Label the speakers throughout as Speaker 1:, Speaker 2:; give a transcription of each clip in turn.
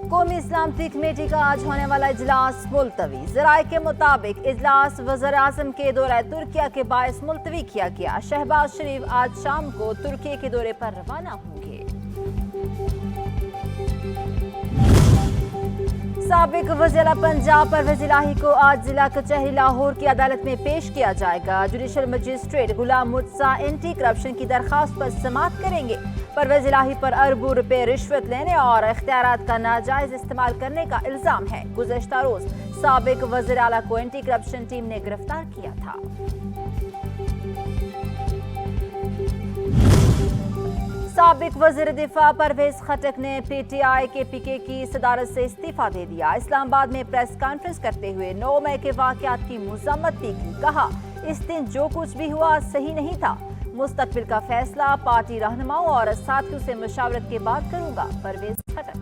Speaker 1: कौमी इस्लामती कमेटी का आज होने वाला इजलास मुलतवी। जराये के मुताबिक इजलास वज़ीर-ए-आज़म के दौरे तुर्किया के बायस मुलतवी किया गया। शहबाज शरीफ आज शाम को तुर्की के दौरे पर रवाना होंगे। साबिक वज़ीर पंजाब परवेज़ इलाही को आज जिला कचहरी लाहौर की अदालत में पेश किया जाएगा। जुडिशल मजिस्ट्रेट गुलाम मुर्तज़ा एंटी करप्शन की दरखास्त पर समाअत करेंगे। परवेज़ इलाही पर अरबों रुपए रिश्वत लेने और इख्तियारात का नाजायज इस्तेमाल करने का इल्जाम है। गुज़श्ता रोज साबिक वज़ीर आला को एंटी करप्शन टीम ने गिरफ्तार किया था। साबिक वज़ीर दिफा परवेज खटक ने PTI के PK की सदारत से इस्तीफा दे दिया। इस्लामाबाद में प्रेस कॉन्फ्रेंस करते हुए 9 मई के वाक़यात की मज़म्मत की। कहा, इस दिन जो कुछ भी हुआ सही नहीं था। मुस्तकबिल का फैसला पार्टी रहनुमाओं और साथियों से मशावरत के बाद करूंगा। परवेज खटक।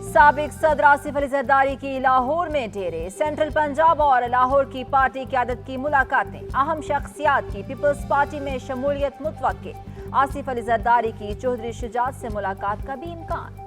Speaker 1: साबिक सदर आसिफ अली जरदारी की लाहौर में डेरे। सेंट्रल पंजाब और लाहौर की पार्टी क़यादत की मुलाकातें। अहम शख्सियात की पीपल्स पार्टी में शमूलियत मुतवक्के। आसिफ अली जरदारी की चौधरी शुजात से मुलाकात का भी इम्कान।